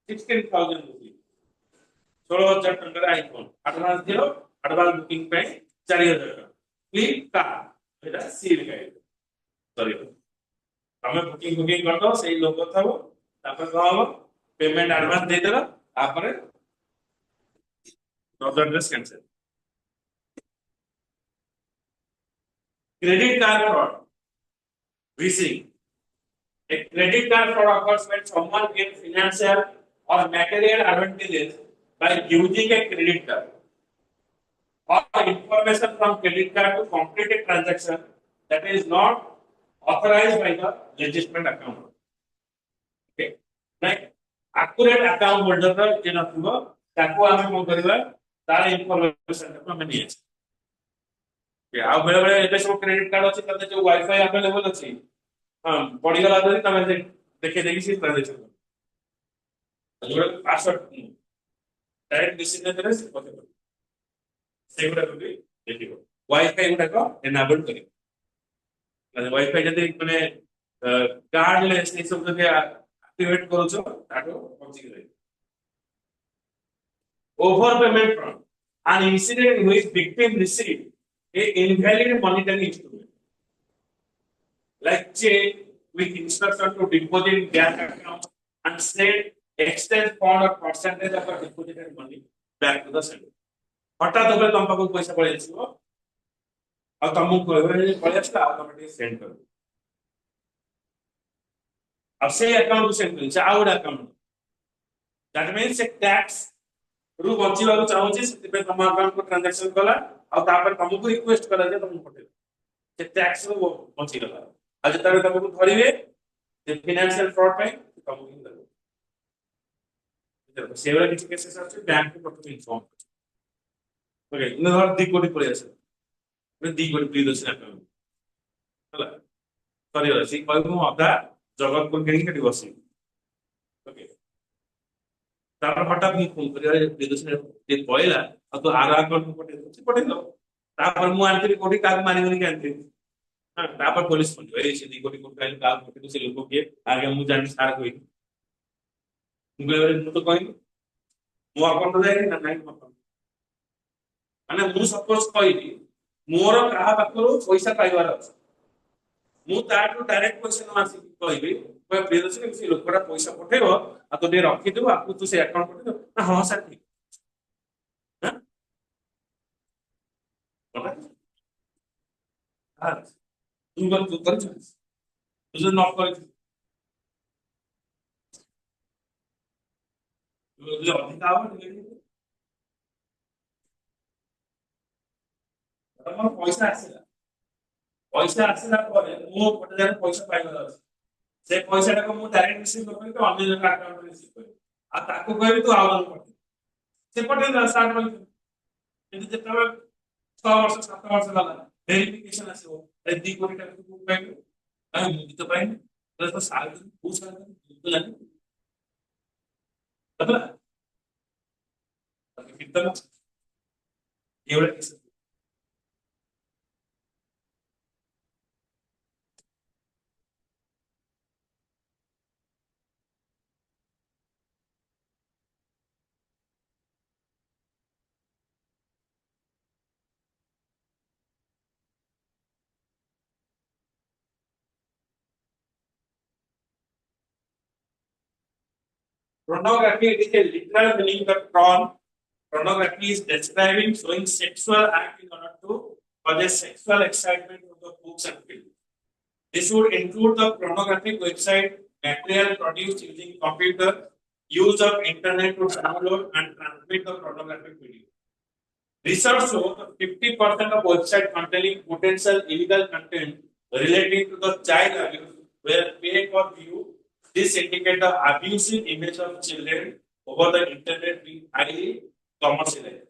Speaker 1: 16,000 rupees 16,000 टका iPhone एडवांस दियो एडवांस बुकिंग पे 4000 टका फ्लिपकार्ट एटा सील गाइड सॉरी तमे बुकिंग कर दो सही लोग थबो तापर कहबो पेमेंट एडवांस दे देला तापर रज dress cancel credit card fraud leasing a credit card fraud occurs when someone gains financial or material advantages by using a credit card or information from credit card to complete a transaction that is not authorized by the legitimate account okay like accurate account holder का जे नथिबो ताको आमे कोन करबा तार information को हमें निये आ बेले बेले एबे सब क्रेडिट कार्ड अछि तते जो वाईफाई अवेलेबल अछि हां पड़ी गला तरी तमे देखे देखि से ट्रांजैक्शन जो पासवर्ड डायरेक्ट डिसीजन करे से पते सेगुडा को भी देखिबो वाईफाई गुडा को एनेबल करियो माने वाईफाई जदि माने कार्ड ले से सब जके एक्टिवेट करू छ ताको पहुंची गई overpayment fraud an incident in which victim received a invalid monetary instrument like check with instruction to deposit in bank account and send exchange fund or percentage of the deposited money back to the sender हटा तो तुम पाको पैसा पळे आसीबो आ तुमको कहबे पळे आछला automatic send कर अब से अकाउंट सेंड कर out account that means A tax रु बचिबा को चाहूची से तुम अकाउंट को ट्रांजैक्शन कला और तापर तुमको रिक्वेस्ट करा जे तुम पठे से टैक्स रो बची गला आज तबे तुमको धरिबे जे फाइनेंशियल फ्रॉड पे तुमको इन देबो देखो सेवरा किछि केसेस अछि बैंक को प्रथम इन्फॉर्म ओके इन धर 2 कोटी पळे आसे मैं 2 कोटी प्लीज अछि अकाउंट हला सॉरी अछि कहबो अदा जगतपुर के केटी बसी ओके तापर हटात मु फोन करिया प्लीज जे पळेला आ तो आर अकाउंट को पठे दो तापर मु आंतरी कोटी काग मारी गनी के आंतरी हां तापर पुलिस फोन ए से 2 कोटी को फाइल काग कोटी से लोग के आगे मु जानि सार कोई ମୁଁ ତ କହିଲି ମୋ ଆକାଉଣ୍ଟ ଯାଇନି ନା ନାଇଁ ମୋ account? ମାନେ ମୁଁ ସପୋଜ କହିଲି ମୋର କାହା ପାଖରୁ ପଇସା ପାଇବାର ଅଛି, ମୁଁ ତାଠୁ ଡାଇରେକ୍ଟ ପଇସା ନ ଆସିକି କହିବି ପ୍ରିୟଦର୍ଶିନୀ ସେ ଲୋକଟା ପଇସା ପଠେଇବ ଆଉ ତୁ ଟିକେ ରଖିଥିବୁ ଆକୁ ତୁ ସେ ଆକାଉଣ୍ଟ ପଠେଇବୁ ନା ହଁ ସାର୍ ଠିକ ଅଛି। ହଁ? ତୁ କରିଛୁ ତୁ ଯଦି ନ କରିଛୁ ଯଦି ଅଧିକା ହବ ତମର ପଇସା ଆସିଲା ପରେ ମୁଁ ଗୋଟେ ଜାଗାରେ ପଇସା ପାଇବାର ଅଛି, ସେ ପଇସାଟାକୁ ମୁଁ ଡାଇରେକ୍ଟ ରିସିଭ କରିବି କି ଅନ୍ୟ ଜଣଙ୍କ ଆକାଉଣ୍ଟରେ ରିସିଭ କରିବି ଆଉ ତାକୁ କହିବି ତୁ ଆଉ ଜଣକୁ ପଠେଇ ସେ ପଠେଇଦେଲା ଷ୍ଟାର୍ଟ କରିବି। କିନ୍ତୁ ଯେତେବେଳେ 6 ବର୍ଷ 7 ବର୍ଷ ଗଲା ଭେରିଫିକେସନ ଆସିବ ଏ 2 କୋଟି ଟଙ୍କା ତୁ ପାଇଲୁ କାହିଁ ମୁଁ ବି ତ ପାଇନି ତ ସାର କୋଉ ସାର ତୁ ଜାଣିବୁ ହେଲା କୀର୍ତ୍ତନ ଏଇଭଳିଆ case. Pornography it is a literal meaning of term. Pornography is describing showing sexual act in order to cause sexual excitement of the books and film. This would include the pornographic website, material produced using computer, use of internet to download and transmit the pornographic video. Research shows that 50% of websites containing potential illegal content relating to the child abuse were paid for view. This indicates the abusive image of children over the internet being highly commercialized.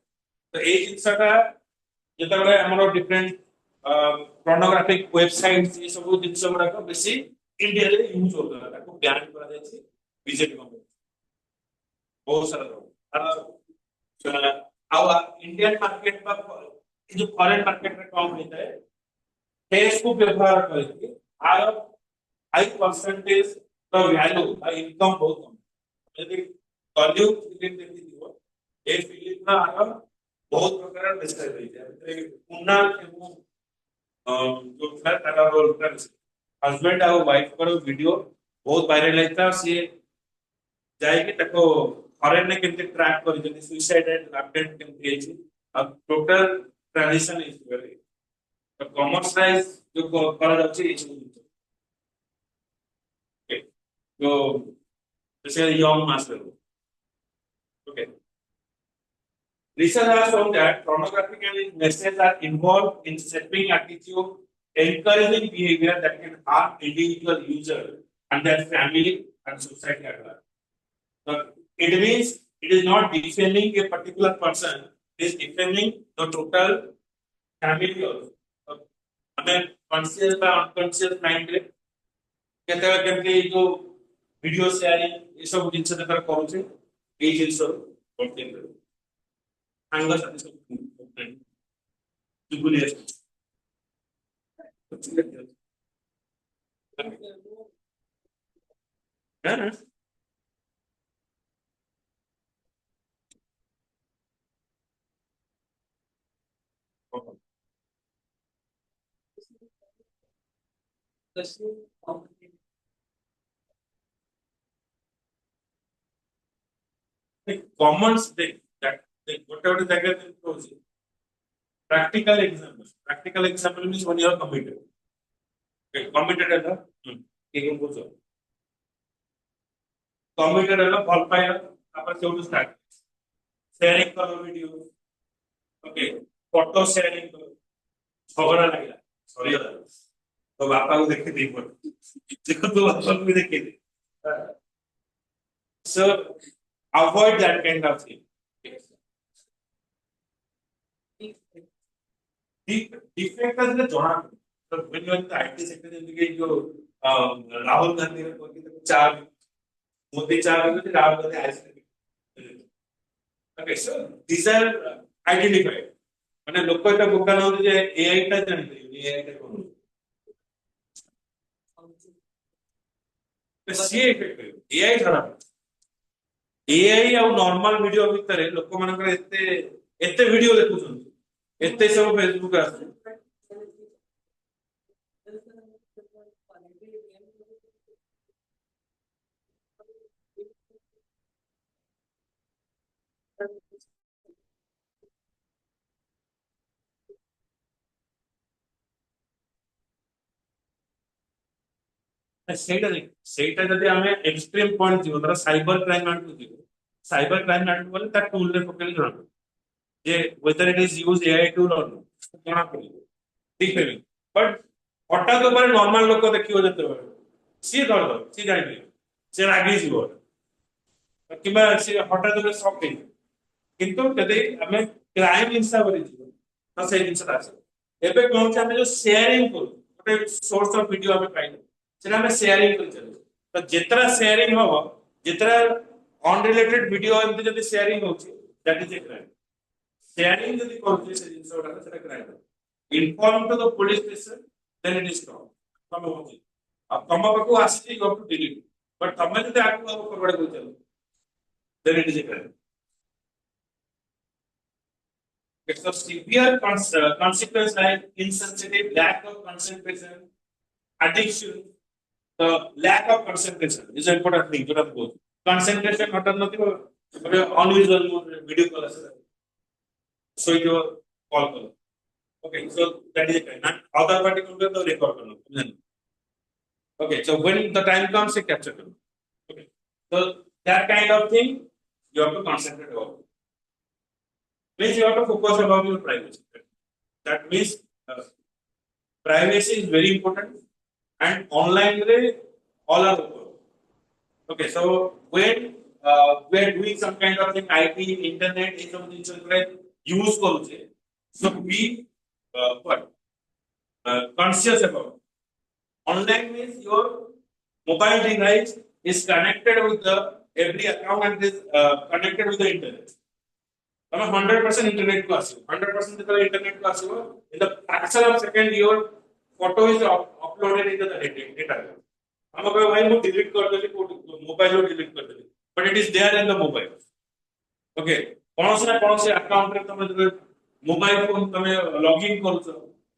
Speaker 1: तो ये जिनसा ଯେତେବେଳେ ଆମର different pornographic websites ये ସବୁ ଜିନିଷ ଗୁଡାକ ବେଶୀ ଇଣ୍ଡିଆରେ ୟୁଜ ହଉଥିଲା ତାକୁ ବ୍ୟାନ୍ କରାଯାଇଛି ବିଜେପି ଗଭର୍ଣ୍ଣମେଣ୍ଟ ବହୁତ ସାରା ଆଉ ଇଣ୍ଡିଆନ ମାର୍କେଟ ବା ଏ ଯୋଉ ଫରେନ ମାର୍କେଟରେ କମ ହେଇଥାଏ ଫେସବୁକ୍ ବ୍ୟବହାର କରିକି ଆର ହାଇ ପରସେଣ୍ଟେଜ ର ଭ୍ୟାଲୁ ବା ଇନକମ୍ ବହୁତ କମ ଯଦି ଟଲିଉଡ ଫିଲ୍ମ ଦେଖିଥିବ ଏ ଫିଲ୍ମର ଆର ବହୁତ ପ୍ରକାର ଡିସ୍କ୍ରାଇବ ହେଇଥାଏ ଭିତରେ କୁନାଲ ଏବଂ जो था तारा रोल कर हस्बैंड और वाइफ पर वीडियो बहुत वायरल होता सी जाएगी ताको फॉरेन ने केमते ट्रैक कर जनी सुसाइड एंड अटेम्प्ट केमते हेची अब टोटल ट्रांजिशन इज वेरी तो कमर्शियलाइज जो करा जाଉଛି ଏ ସବୁ ଜିନିଷ ओके तो जैसे young master okay research has shown that pornographic and its messages are involved in shaping attitude, encouraging behavior that can harm individual user and their family and society at large. So it means it is not defending a particular person, it is defending the total family also. So, हमें conscious বা unconscious mind रे केतेବେଳେ କେମିତି ଏଇ ଯୋଉ video sharing ଏ ସବୁ ଜିନିଷ ଯେତେବେଳେ କରୁଛେ ଏଇ ଜିନିଷ କଣ୍ଟିନ୍ୟୁ ସାଙ୍ଗସାଥି ସବୁ ଚୁଗୁଲି कॉमन्स ଗୋଟେ ଗୋଟେ ଜାଗାରେ ଯେମିତି ରହୁଛି practical example means when you are committed okay committed ହେଲା କିଏ କଣ କହୁଛ committed ହେଲା ଭଲ ପାଇବା ତାପରେ ସେଇଠୁ start sharing କର ଭିଡିଓ ओके फोटो शेयरिंग करो झगड़ा लगला सरिया तो बापा को देखे दी पर देखो तो बापा को भी देखे दे so avoid that kind of thing defect का जरा जଣା तो when you are in the IT sector जैसे कि जो राहुल गांधी ने बोली तो चार मोदी चार में Rahul Gandhi ice cream okay so these are identified মানে লোক এটা বোকা না হচ্ছে যে এআই টা জানতে এআই টা কোন তো সে ইফেক্ট এআই ধরা एआई आ नॉर्मल वीडियो भितर लोक मानकर एते एते वीडियो देखुछन एते सब फेसबुक आसे ସେଇଟା ଯଦି ଆମେ ଏକ୍ସଟ୍ରିମ ପଏଣ୍ଟ ଯିବ ଧର ସାଇबर କ୍ରାଇମ ଆଡକୁ ଯିବ ସାଇबर କ୍ରାଇମ ଆଡକୁ ଗଲେ ତା ଟୁଲ ରେ ପକେଇଲେ ଜଣା ପଡିବ ଯେ whether it is use AI tool or not ଜଣା ପଡିବ ଠିକ ଅଛି ବଟ ହଠାତ୍ ଉପରେ ନର୍ମାଲ ଲୋକ ଦେଖିବ ଯେତେବେଳେ ସିଏ ଧରିଦବ ସିଏ ଜାଣିପାରିବ ସିଏ ରାଗିଯିବ କିମ୍ବା ସିଏ ହଠାତ୍ ଉପରେ ସକ୍ ହେଇଯିବ କିନ୍ତୁ ଯଦି ଆମେ କ୍ରାଇମ ହିସାବରେ ଯିବ ତ ସେଇ ଜିନିଷଟା ଆସିବ ଏବେ କଣ ହଉଛି ଆମେ ଯୋଉ ସେୟାରିଂ କରୁ ଗୋଟେ ସୋର୍ସ ଅଫ ଭିଡିଓ ଆମେ ପାଇଲେ ସେଟା ଆମେ ସେୟାରିଂ କରି ଚାଲୁ ତ ଯେତେଟା ସେୟାରିଂ ହବ ଯେତେଟା ଅନରିଲେଟେଡ ଭିଡିଓ ଏମିତି ଯଦି ସେୟାରିଂ ହଉଛି that is a crime sharing ଯଦି କରୁଛେ ସେ ଜିନିଷ ଗୁଡାକ ସେଟା crime inform to the police station then it is crime ତମେ ହଉଛି ଆଉ ତମ ପାଖକୁ ଆସିଛି you have to delete but ତମେ ଯଦି ଆଗକୁ ଆଉ ଫରୱାର୍ଡ କରି ଚାଲୁ then it is a crime it's a severe consequence like insensitive lack of concentration addiction the lack of concentration is an important thing to both concentration hatan natibo ଗୋଟେ unusual video call asila so you call kalo okay so that is a kind and other party ko to record karna okay so when the time comes it capture karna okay so that kind of thing you have to concentrate about means you have to focus about your privacy that means uh, privacy is very important and online all are open. Okay, so when we are doing some kind of thing, IT, internet, in some things use କରୁଛେ, so be what conscious about. Online means your mobile device is connected with the every account and is connected with the internet. ତମେ 100% internet କୁ ଆସିବ 100% ଯେତେବେଳେ internet କୁ ଆସିବ in the fraction of second your photo is uploaded into the database. हम कहे भाई मैं डिलीट कर देली मोबाइल रो डिलीट कर देली but it is there in the mobile okay कौन से ना कौन से अकाउंट रे तमे मोबाइल फोन तमे लॉगिन करू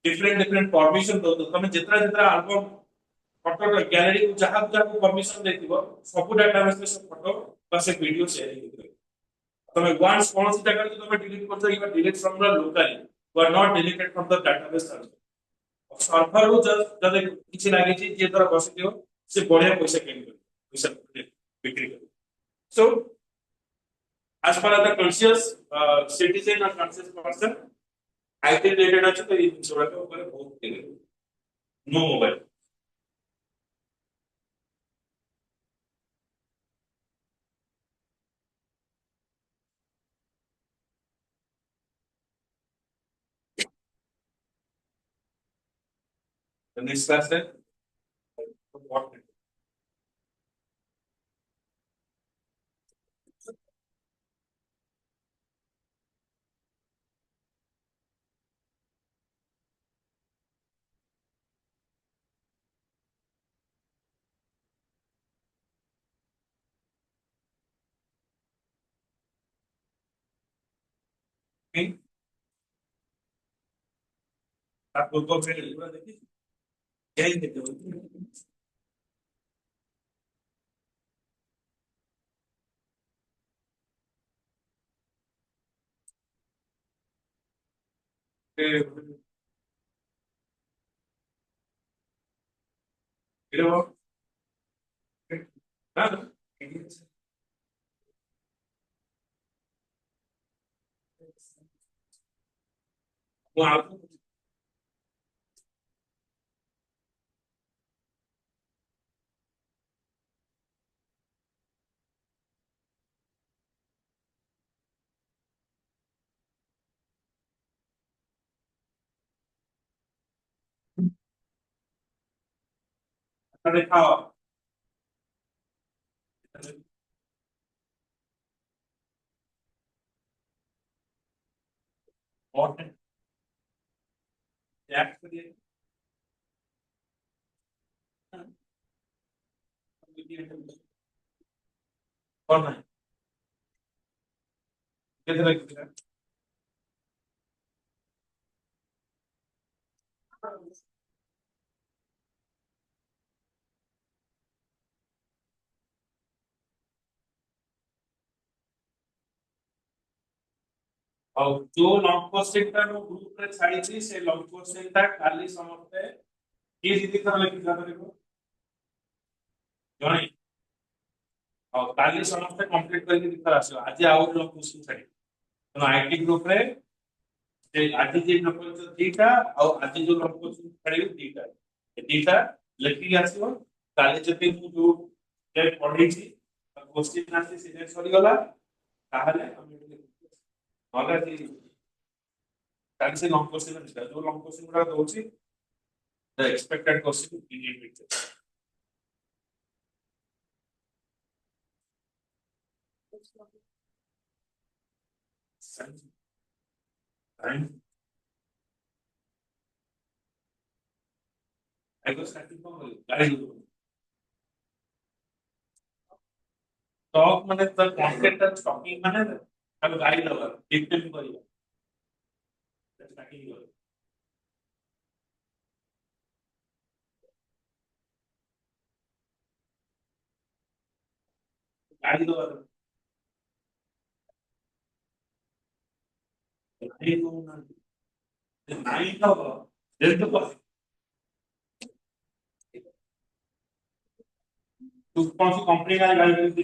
Speaker 1: डिफरेंट डिफरेंट परमिशन दो तमे जितना जितना एल्बम फोटो गैलरी को जहां जहां परमिशन देथिबो सब डाटाबेस में सब फोटो बा से वीडियो शेयर होइबो तमे वंस कौन से जगह तमे डिलीट करछो you delete from the locally you are not deleted from the database server server row जब किछि लागे छी जे तरह बसिथियो से बढ़िया पैसा गेन कर पैसा बिक्री कर so as far as the conscious citizen or conscious person IT related ଅଛି ତ ଏଇ ଜିନିଷ ଗୁଡାକ ଉପରେ ବହୁତ no mobile the next class है what नहीं आप पूर्व में पूरा देखिए क्या ही देखते हो ये वो हाँ वो आपको देखा और टैप करिए और नहीं କେତେ ଲେଖିଥିଲା? ଆଉ ଯୋଉ ଲଙ୍ଗ କୋଶ୍ଚିନ୍ ଟା ମୁଁ ଗ୍ରୁପ ରେ ଛାଡିଛି ସେ ଲଙ୍ଗ କୋଶ୍ଚିନ୍ ଟା କାଲି ସମସ୍ତେ କିଏ ଦିଦି ଥର ଲେଖିଥିଲା ଦେଖ ଜଣେ। ଆଉ କାଲି ସମସ୍ତେ କମ୍ପ୍ଲିଟ କରିକି ଦିଥର ଆସିବ ଆଜି ଆଉ ଲଙ୍ଗ କୋଶ୍ଚିନ୍ ଛାଡିବି ତେଣୁ ଆଇଟି ଗ୍ରୁପ ରେ ଆଜି ଯେ ପ୍ରପୋଜ ଦିଟା ଆଉ ଆଜି ଯୋଉ ଲଙ୍ଗ କୋଶ୍ଚିନ୍ ଛାଡିବି ଦିଟା ଏ ଦିଟା ଲେଖିକି ଆସିବ କାଲି ଯଦି ମୁଁ ଯୋଉ ପଢେଇଛି କୋଶ୍ଚିନ୍ ଆସି ସିରିୟସ୍ ସରିଗଲା ତାହେଲେ ଆମେ ନହେଲେ ଆଜି କାଲି ସେ ଲଙ୍ଗ କୋଶ୍ଚିନ୍ ଅଛି ଯୋଉ ଲଙ୍ଗ କୋଶ୍ଚିନ୍ ଗୁଡା ଦଉଛି the expected question in picture time I was starting from guide stock माने द कंटेंट ऑफ स्टॉकिंग माने अब गाइड लगा डिटेल करियो स्टार्टिंग करियो गाइड लगा नहीं तो नहीं तो देन तो तू कौन सी कंपनी का गाइड दी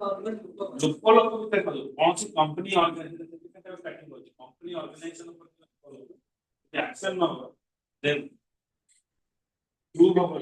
Speaker 1: लोग लोग भी देखो कौन सी कंपनी ऑर्गेनाइजेशन के साथ स्टार्टिंग होती कंपनी ऑर्गेनाइजेशन पर फॉलो एक्शन ना होगा देन प्रूव होगा